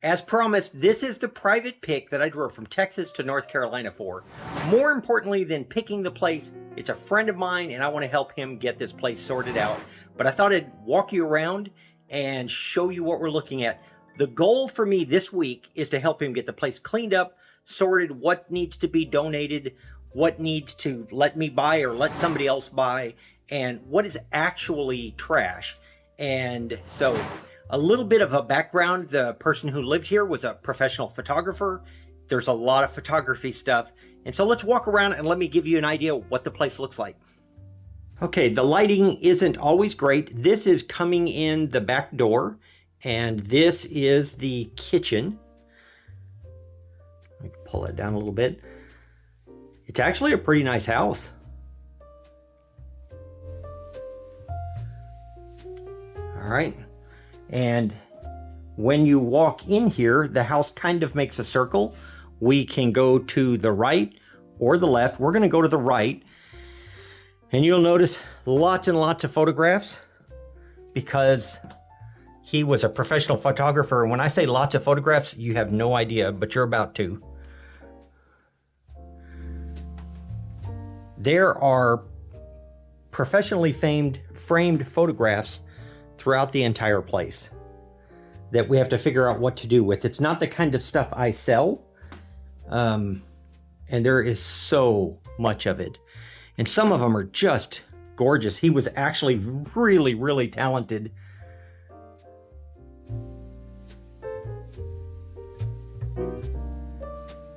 As promised, this is the private pick that I drove from Texas to North Carolina for. More importantly than picking the place, it's a friend of mine and I want to help him get this place sorted out. But I thought I'd walk you around and show you what we're looking at. The goal for me this week is to help him get the place cleaned up, sorted, what needs to be donated, what needs to let me buy or let somebody else buy, and what is actually trash. And so a little bit of a background, the person who lived here was a professional photographer. There's a lot of photography stuff. And so let's walk around and let me give you an idea of what the place looks like. Okay, the lighting isn't always great. This is coming in the back door, and this is the kitchen. Let me pull that down a little bit. It's actually a pretty nice house. All right. And when you walk in here, the house kind of makes a circle. We can go to the right or the left. We're going to go to the right. And you'll notice lots and lots of photographs because he was a professional photographer. And when I say lots of photographs, you have no idea, but you're about to. There are professionally framed photographs throughout the entire place that we have to figure out what to do with. It's not the kind of stuff I sell, and there is so much of it. And some of them are just gorgeous. He was actually really, really talented.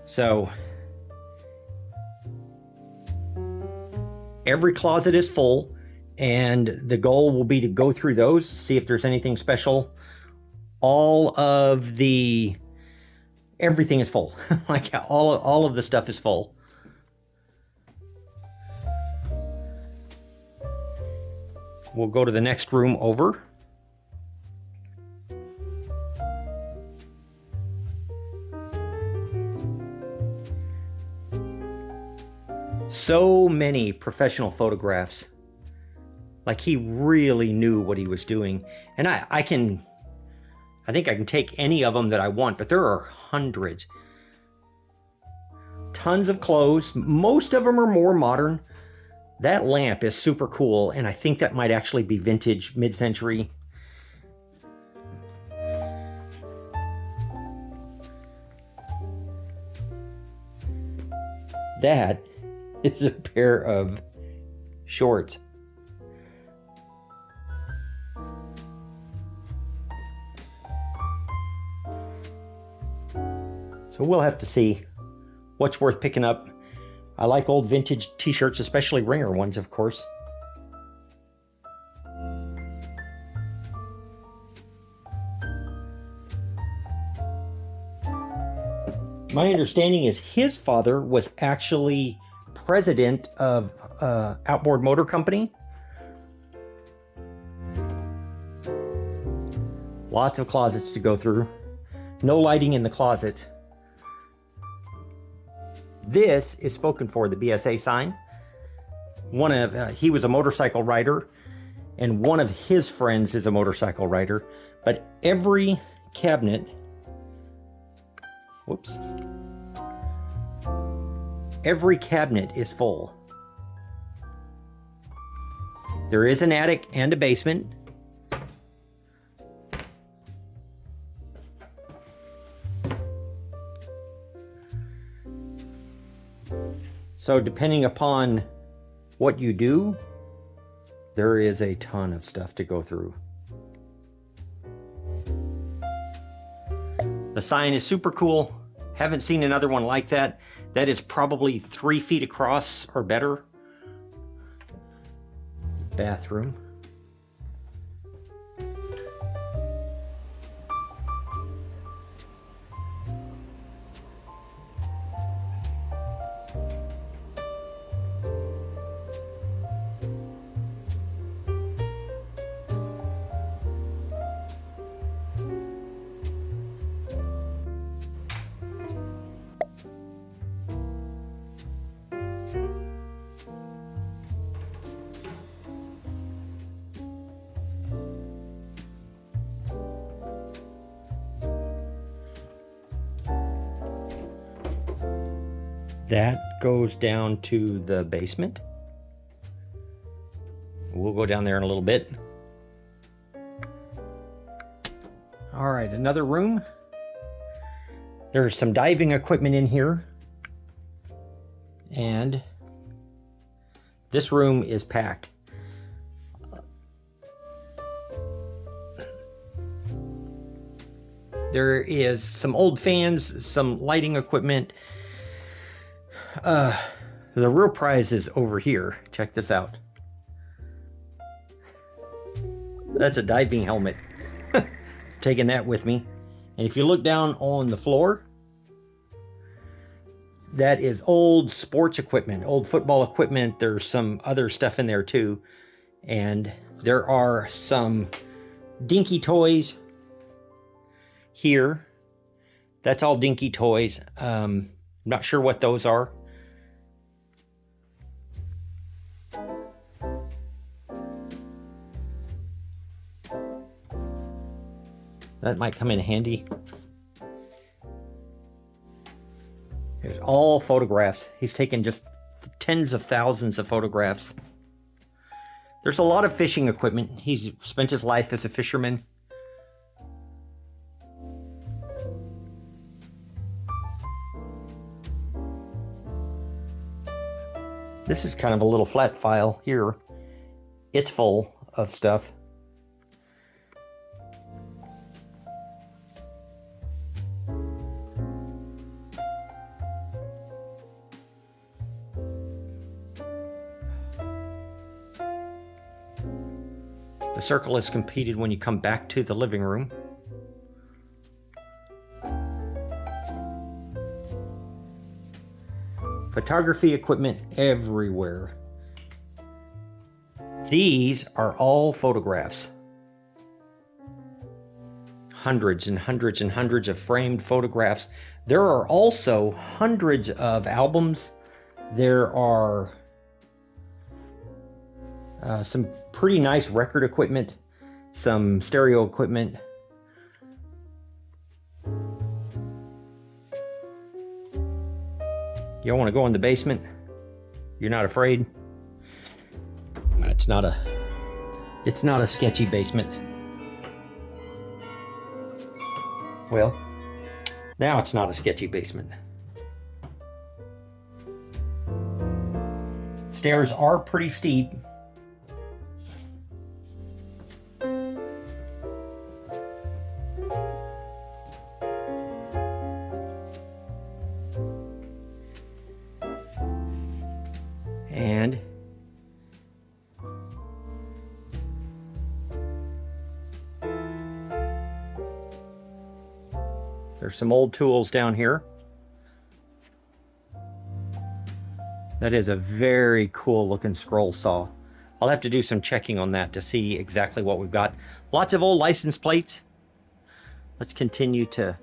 So every closet is full, and the goal will be to go through those, see if there's anything special. Everything is full. Like all of the stuff is full. We'll go to the next room over. So many professional photographs. Like he really knew what he was doing. And I think I can take any of them that I want, but there are hundreds. Tons of clothes. Most of them are more modern. That lamp is super cool, and I think that might actually be vintage, mid-century. That is a pair of shorts. So we'll have to see what's worth picking up. I like old vintage t-shirts, especially ringer ones, of course. My understanding is his father was actually president of Outboard Motor Company. Lots of closets to go through. No lighting in the closets. This is spoken for, the BSA sign. He was a motorcycle rider, and one of his friends is a motorcycle rider. But every cabinet, every cabinet is full. There is an attic and a basement. So depending upon what you do, there is a ton of stuff to go through. The sign is super cool. Haven't seen another one like that. That is probably 3 feet across or better. Bathroom. That goes down to the basement. We'll go down there in a little bit. All right, another room. There's some diving equipment in here. And this room is packed. There is some old fans, some lighting equipment. The real prize is over here. Check this out. That's a diving helmet. Taking that with me. And if you look down on the floor, that is old sports equipment, old football equipment. There's some other stuff in there too. And there are some dinky toys here. That's all dinky toys. I'm not sure what those are. That might come in handy. There's all photographs. He's taken just tens of thousands of photographs. There's a lot of fishing equipment. He's spent his life as a fisherman. This is kind of a little flat file here. It's full of stuff. The circle is completed when you come back to the living room. Photography equipment everywhere. These are all photographs. Hundreds and hundreds and hundreds of framed photographs. There are also hundreds of albums. There are some pretty nice record equipment, some stereo equipment. You don't want to go in the basement? You're not afraid? It's not a sketchy basement. Well, now it's not a sketchy basement. Stairs are pretty steep. And there's some old tools down here. That is a very cool looking scroll saw. I'll have to do some checking on that to see exactly what we've got. Lots of old license plates. Let's continue to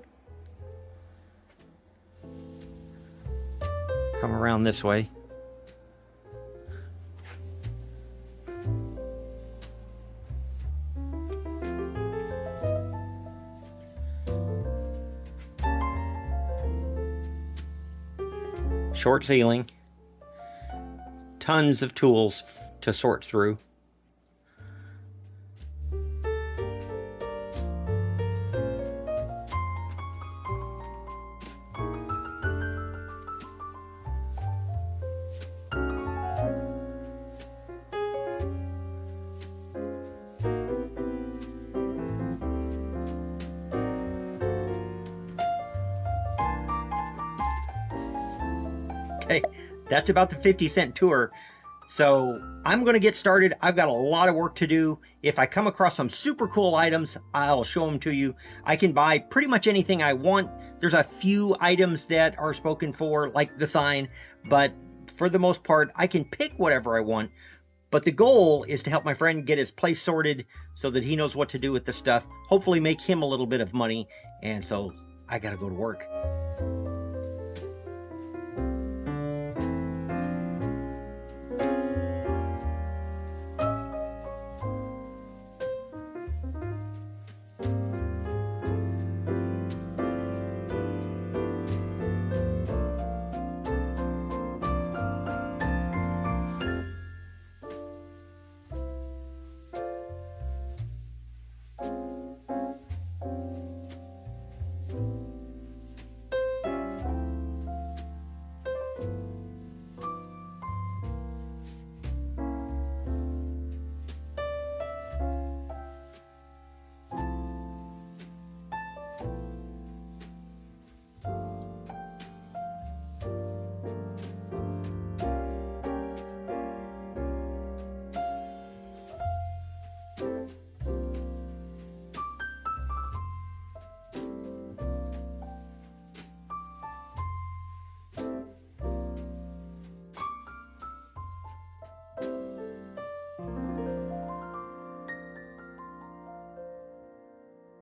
come around this way. Short ceiling, tons of tools to sort through. Okay, that's about the 50-cent tour. So I'm going to get started. I've got a lot of work to do. If I come across some super cool items, I'll show them to you. I can buy pretty much anything I want. There's a few items that are spoken for, like the sign, but for the most part, I can pick whatever I want. But the goal is to help my friend get his place sorted so that he knows what to do with the stuff. Hopefully make him a little bit of money. And so I got to go to work.